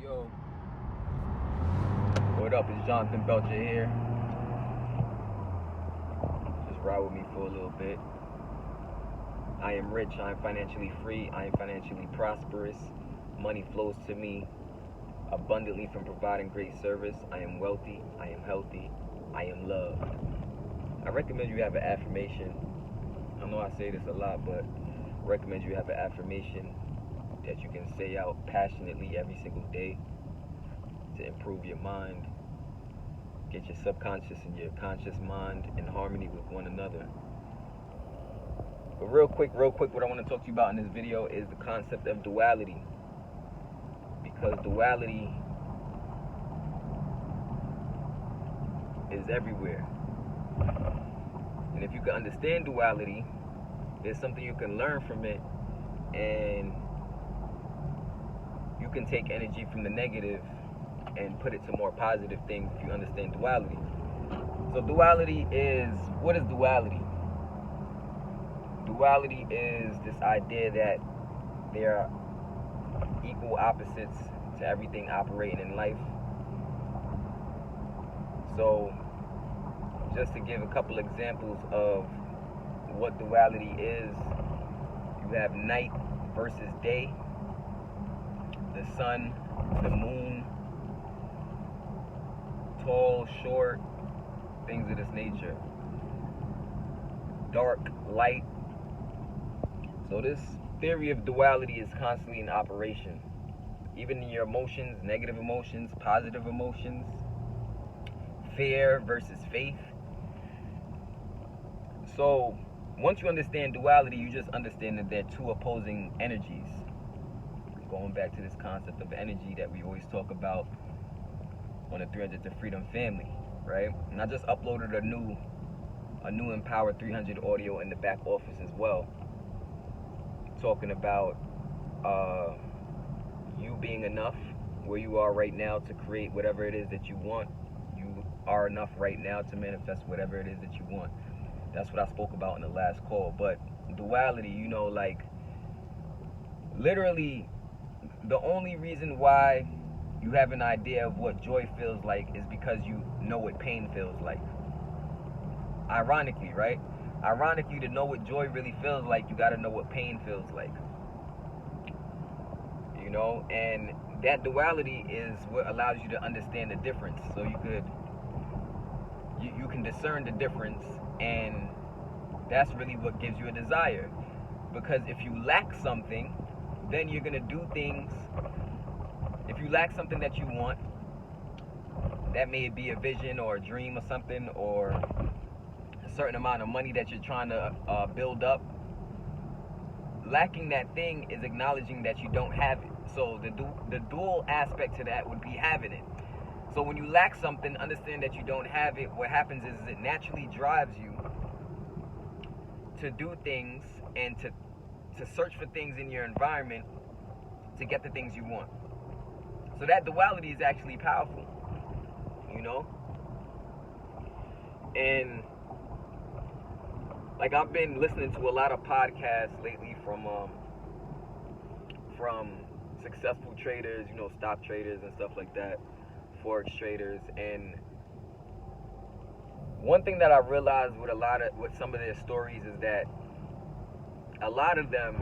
Yo, what up? It's Jonathan Belcher here. Just ride with me for a little bit. I am rich, I am financially free, I am financially prosperous. Money flows to me abundantly from providing great service. I am wealthy, I am healthy, I am loved. I recommend you have an affirmation. I know I say this a lot, but I recommend you have an affirmation that you can say out passionately every single day to improve your mind, get your subconscious and your conscious mind in harmony with one another. But real quick, what I want to talk to you about in this video is the concept of duality. Because duality is everywhere. And if you can understand duality, there's something you can learn from it, and you can take energy from the negative and put it to more positive things if you understand duality. So duality is, what is duality? Duality is this idea that there are equal opposites to everything operating in life. So just to give a couple examples of what duality is, you have night versus day, the sun, the moon, tall, short, things of this nature, dark, light. So this theory of duality is constantly in operation, even in your emotions, negative emotions, positive emotions, fear versus faith. So once you understand duality, you just understand that they're two opposing energies. Going back to this concept of energy that we always talk about on the 300 to Freedom family, right? And I just uploaded a new Empower 300 audio in the back office as well, talking about you being enough where you are right now to create whatever it is that you want. You are enough right now to manifest whatever it is that you want. That's what I spoke about in the last call. But duality, like literally the only reason why you have an idea of what joy feels like is because you know what pain feels like. Ironically, right? Ironically, to know what joy really feels like, you got to know what pain feels like. And that duality is what allows you to understand the difference. So you can discern the difference, and that's really what gives you a desire. Because if you lack something, then you're going to do things. If you lack something that you want, that may be a vision or a dream or something, or a certain amount of money that you're trying to build up. Lacking that thing is acknowledging that you don't have it. So the dual aspect to that would be having it. So when you lack something, understand that you don't have it. What happens is it naturally drives you to do things and to search for things in your environment to get the things you want. So that duality is actually powerful, And like I've been listening to a lot of podcasts lately from successful traders, stock traders and stuff like that, forex traders. And one thing that I realized with some of their stories is that a lot of them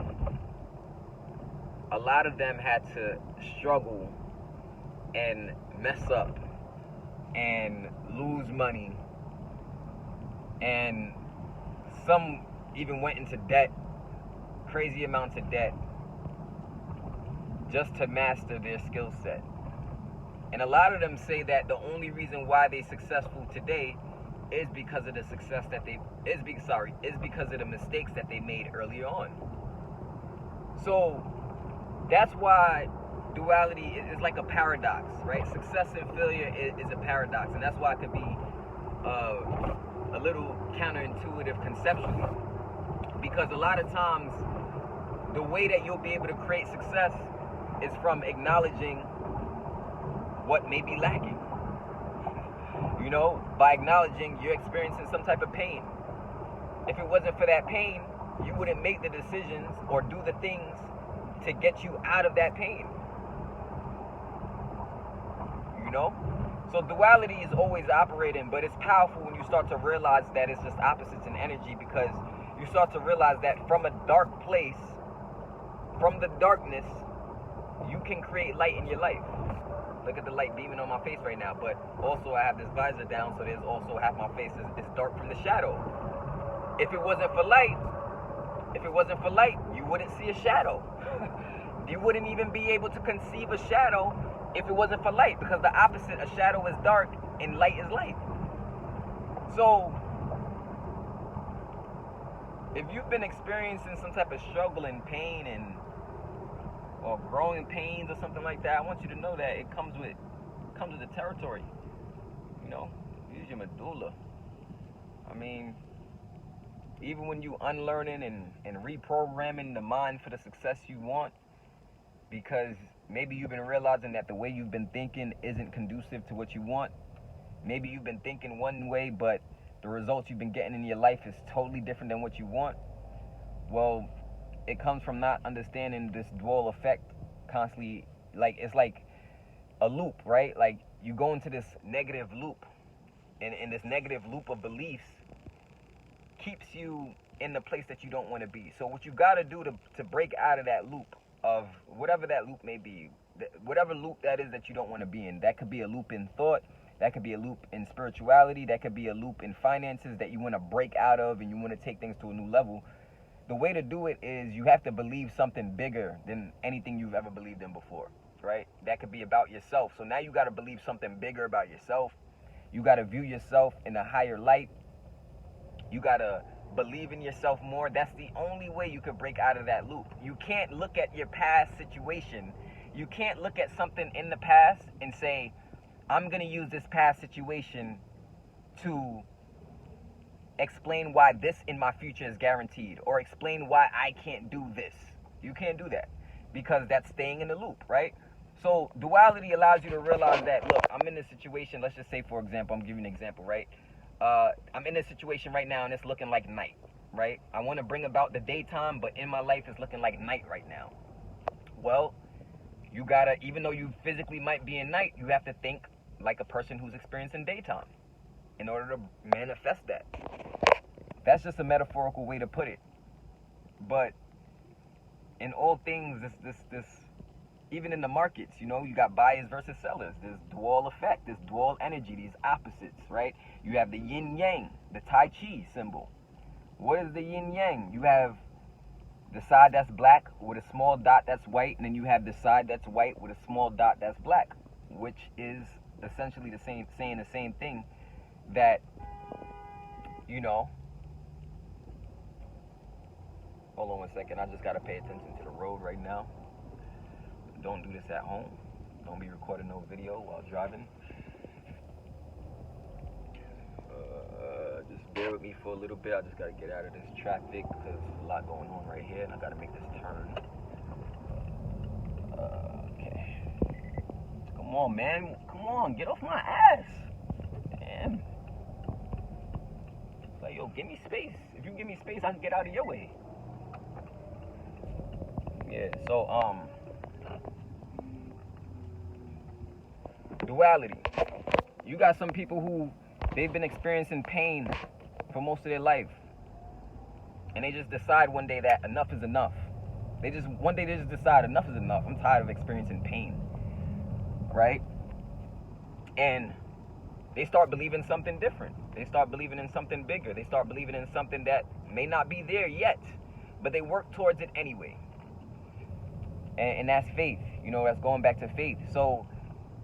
had to struggle and mess up and lose money, and some even went into debt, crazy amounts of debt, just to master their skill set. And a lot of them say that the only reason why they're successful today is because of the success that is because of the mistakes that they made earlier on. So that's why duality is like a paradox, right? Success and failure is a paradox, and that's why it could be a little counterintuitive conceptually. Because a lot of times, the way that you'll be able to create success is from acknowledging what may be lacking. By acknowledging you're experiencing some type of pain. If it wasn't for that pain, you wouldn't make the decisions or do the things to get you out of that pain. you know? So duality is always operating, but it's powerful when you start to realize that it's just opposites in energy, because you start to realize that from a dark place, from the darkness, you can create light in your life. Look at the light beaming on my face right now, but also I have this visor down, so there's also half my face is dark from the shadow. If it wasn't for light, you wouldn't see a shadow. You wouldn't even be able to conceive a shadow if it wasn't for light, because the opposite, a shadow is dark and light is light. So if you've been experiencing some type of struggle and pain or growing pains or something like that, I want you to know that it comes with the territory. You know, use your medulla. I mean, even when you unlearning and reprogramming the mind for the success you want, because maybe you've been realizing that the way you've been thinking isn't conducive to what you want. Maybe you've been thinking one way, but the results you've been getting in your life is totally different than what you want. Well, it comes from not understanding this dual effect constantly. Like, it's like a loop, right? Like, you go into this negative loop, and this negative loop of beliefs keeps you in the place that you don't want to be. So what you got to do to break out of that loop, of whatever that loop may be, whatever loop that is that you don't want to be in. That could be a loop in thought, that could be a loop in spirituality, that could be a loop in finances that you want to break out of and you want to take things to a new level. The way to do it is you have to believe something bigger than anything you've ever believed in before, right? That could be about yourself. So now you got to believe something bigger about yourself. You got to view yourself in a higher light. You got to believe in yourself more. That's the only way you could break out of that loop. You can't look at your past situation. You can't look at something in the past and say, I'm going to use this past situation to explain why this in my future is guaranteed, or explain why I can't do this. You can't do that, because that's staying in the loop, right? So duality allows you to realize that, look, I'm in this situation. Let's just say, for example, I'm giving an example, right? I'm in this situation right now and it's looking like night, right? I want to bring about the daytime, but in my life it's looking like night right now. Well, you gotta, even though you physically might be in night, you have to think like a person who's experiencing daytime in order to manifest that. That's just a metaphorical way to put it. But in all things, this even in the markets, you know, you got buyers versus sellers. There's dual effect, there's dual energy, these opposites, right? You have the yin yang, the Tai Chi symbol. What is the yin yang? You have the side that's black with a small dot that's white, and then you have the side that's white with a small dot that's black, which is essentially the same, saying the same thing, that, you know, hold on 1 second, I just gotta pay attention to the road right now. Don't do this at home. Don't be recording no video while driving. Just bear with me for a little bit. I just gotta get out of this traffic because there's a lot going on right here, and I gotta make this turn. Okay. Come on, man. Come on, get off my ass. Man. It's like, yo, give me space. If you give me space, I can get out of your way. Yeah, so, duality. You got some people who, they've been experiencing pain for most of their life, and they just decide one day that enough is enough. One day they just decide enough is enough. I'm tired of experiencing pain, right? And they start believing something different. They start believing in something bigger. They start believing in something that may not be there yet, but they work towards it anyway. And that's faith. You know, that's going back to faith. So,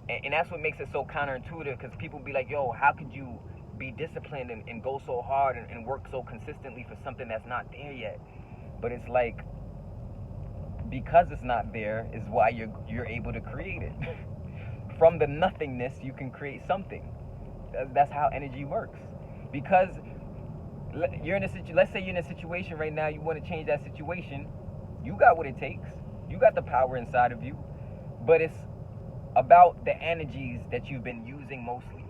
and that's what makes it so counterintuitive, because people be like, yo, how could you be disciplined and go so hard and work so consistently for something that's not there yet? But it's like, because it's not there is why you're able to create it. From the nothingness, you can create something. That's how energy works. Because you're in let's say you're in a situation right now, you want to change that situation. You got what it takes. You got the power inside of you. But it's about the energies that you've been using mostly.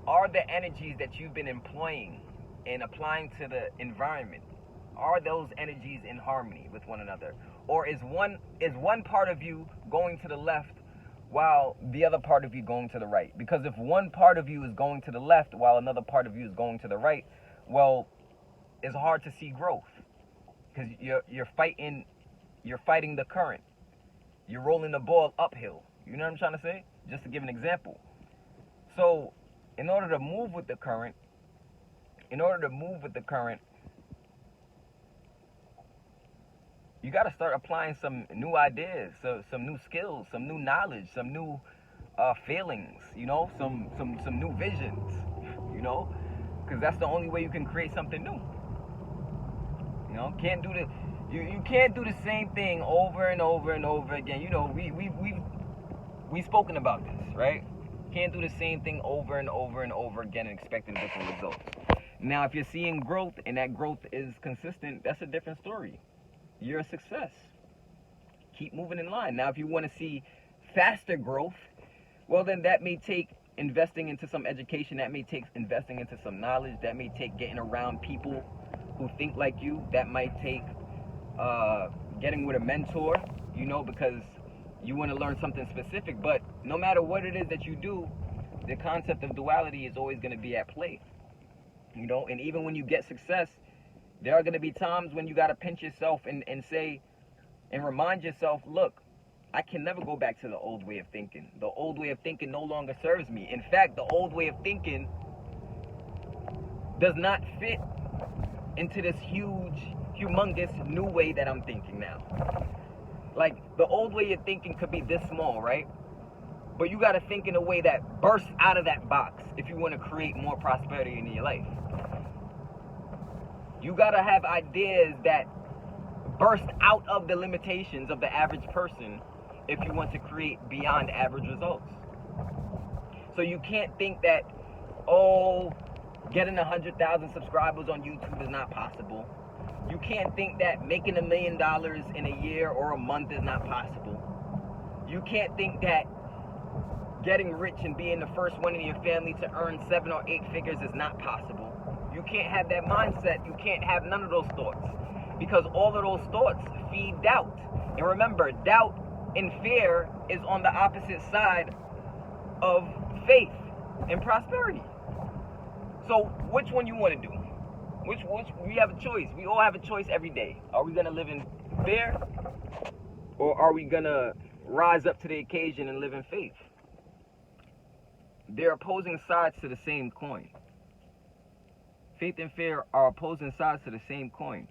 Are the energies that you've been employing and applying to the environment, are those energies in harmony with one another? Or is one part of you going to the left while the other part of you going to the right. Because if one part of you is going to the left while another part of you is going to the right, well, it's hard to see growth, because you're fighting the current. You're rolling the ball uphill. You know what I'm trying to say? Just to give an example. So, in order to move with the current, you got to start applying some new ideas, some new skills, some new knowledge, some new feelings, you know, some new visions, you know, because that's the only way you can create something new. You know, you can't do the same thing over and over and over again. You know, we've spoken about this, right? Can't do the same thing over and over and over again and expecting different results. Now, if you're seeing growth and that growth is consistent, that's a different story. You're a success. Keep moving in line. Now, if you want to see faster growth, well, then that may take investing into some education. That may take investing into some knowledge. That may take getting around people who think like you. That might take getting with a mentor, you know, because you want to learn something specific. But no matter what it is that you do, the concept of duality is always going to be at play, you know. And even when you get success, there are going to be times when you got to pinch yourself and say and remind yourself, look, I can never go back to the old way of thinking. The old way of thinking no longer serves me. In fact, the old way of thinking does not fit into this humongous new way that I'm thinking now. Like, the old way of thinking could be this small, right? But you got to think in a way that bursts out of that box if you want to create more prosperity in your life. You got to have ideas that burst out of the limitations of the average person if you want to create beyond average results. So you can't think that, oh, getting 100,000 subscribers on YouTube is not possible. You can't think that making $1 million in a year or a month is not possible. You can't think that getting rich and being the first one in your family to earn 7 or 8 figures is not possible. You can't have that mindset. You can't have none of those thoughts, because all of those thoughts feed doubt. And remember, doubt and fear is on the opposite side of faith and prosperity. So which one you want to do? Which we have a choice. We all have a choice every day. Are we going to live in fear, or are we going to rise up to the occasion and live in faith? They're opposing sides to the same coin. Faith and fear are opposing sides to the same coin.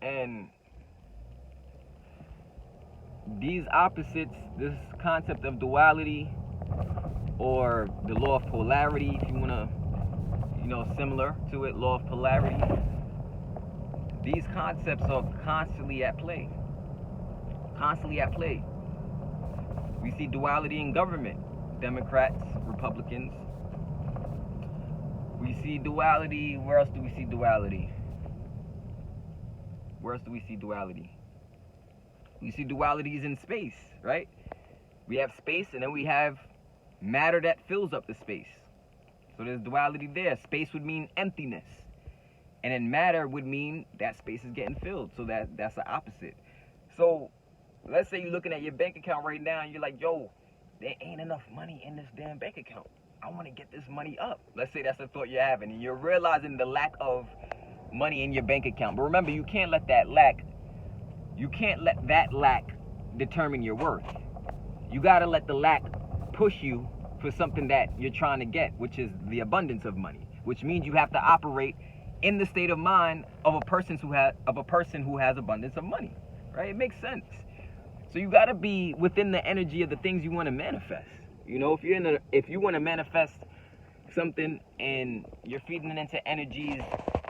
And these opposites, this concept of duality, or the law of polarity, if you want to, you know, similar to it, law of polarity, these concepts are constantly at play. Constantly at play. We see duality in government. Democrats, Republicans. We see duality. Where else do we see duality? Where else do we see duality? We see dualities in space, right? We have space, and then we have matter that fills up the space. So there's duality there. Space would mean emptiness, and then matter would mean that space is getting filled. So that's the opposite. So let's say you're looking at your bank account right now, and you're like, yo, there ain't enough money in this damn bank account. I want to get this money up. Let's say that's the thought you're having, and you're realizing the lack of money in your bank account. But remember, you can't let that lack determine your worth. You got to let the lack push you for something that you're trying to get, which is the abundance of money, which means you have to operate in the state of mind of a person who has abundance of money, right? It makes sense. So you got to be within the energy of the things you want to manifest. You know, if you want to manifest something and you're feeding it into energies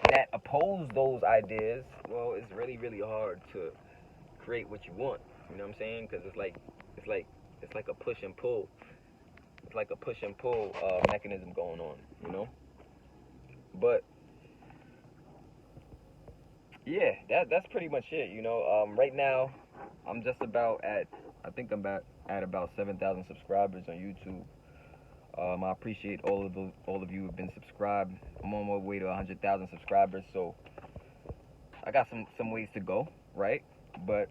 that oppose those ideas, well, it's really, really hard to create what you want. You know what I'm saying? Because it's like a push and pull. It's like a push and pull mechanism going on. You know. But yeah, that's pretty much it. You know, right now I'm just about at, I think I'm at about 7,000 subscribers on YouTube. I appreciate all of you who have been subscribed. I'm on my way to 100,000 subscribers, so I got some ways to go, right? But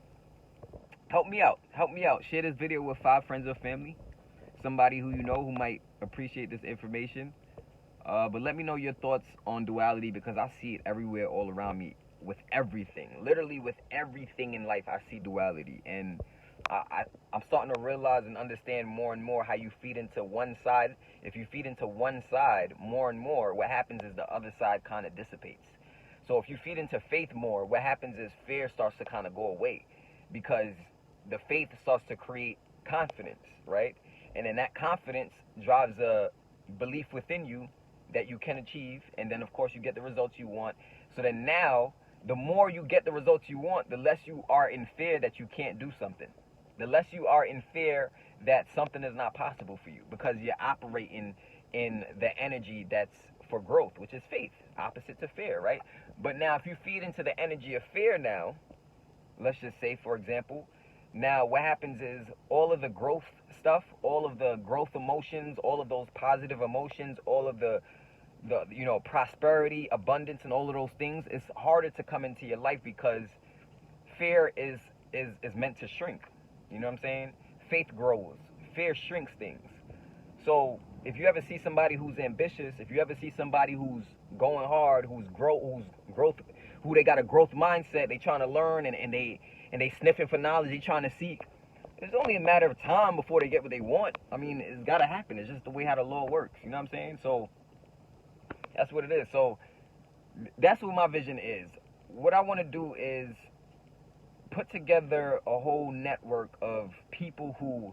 help me out. Help me out. Share this video with 5 friends or family. Somebody who you know who might appreciate this information. But let me know your thoughts on duality, because I see it everywhere, all around me, with everything. Literally with everything in life, I see duality. And I'm starting to realize and understand more and more how you feed into one side. If you feed into one side more and more, what happens is the other side kind of dissipates. So if you feed into faith more, what happens is fear starts to kind of go away, because the faith starts to create confidence, right? And then that confidence drives a belief within you that you can achieve, and then of course you get the results you want. So then now, the more you get the results you want, the less you are in fear that you can't do something. The less you are in fear that something is not possible for you, because you're operating in the energy that's for growth, which is faith, opposite to fear, right? But now if you feed into the energy of fear now, let's just say, for example, now what happens is all of the growth stuff, all of the growth emotions, all of those positive emotions, all of the prosperity, abundance, and all of those things, it's harder to come into your life, because fear is meant to shrink. You know what I'm saying? Faith grows. Fear shrinks things. So if you ever see somebody who's ambitious, if you ever see somebody who's going hard, who they got a growth mindset, they trying to learn, and they sniffing for knowledge, they trying to seek, it's only a matter of time before they get what they want. I mean, it's got to happen. It's just the way how the law works. You know what I'm saying? So that's what it is. So that's what my vision is. What I want to do is put together a whole network of people who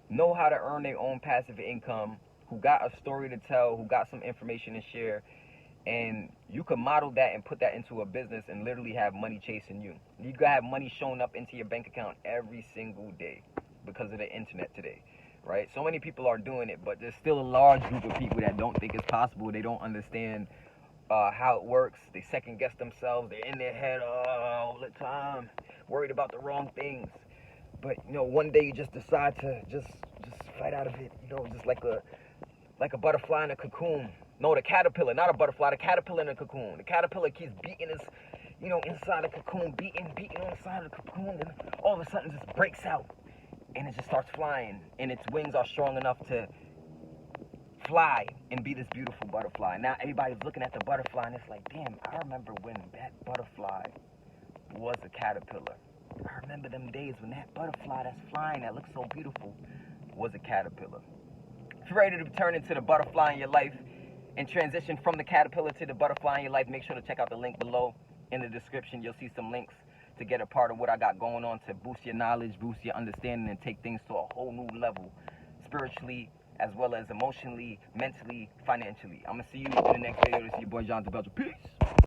know how to earn their own passive income, who got a story to tell, who got some information to share, and you can model that and put that into a business and literally have money chasing you. You can have money showing up into your bank account every single day because of the internet today, right? So many people are doing it, but there's still a large group of people that don't think it's possible. They don't understand how it works. They second guess themselves. They're in their head all the time, worried about the wrong things. But one day you just decide to just fight out of it. Just like a butterfly in a cocoon. No, the caterpillar, not a butterfly. The caterpillar in a cocoon. The caterpillar keeps beating his, inside the cocoon, beating on the side of the cocoon, and all of a sudden it just breaks out, and it just starts flying, and its wings are strong enough to fly and be this beautiful butterfly. Now everybody's looking at the butterfly, and it's like, damn, I remember when that butterfly was a caterpillar. I remember them days when that butterfly that's flying, that looks so beautiful, was a caterpillar. If you're ready to turn into the butterfly in your life and transition from the caterpillar to the butterfly in your life, make sure to check out the link below in the description. You'll see some links to get a part of what I got going on to boost your knowledge, boost your understanding, and take things to a whole new level, spiritually, as well as emotionally, mentally, financially. I'm going to see you in the next video. This is your boy, John the Belcher. Peace.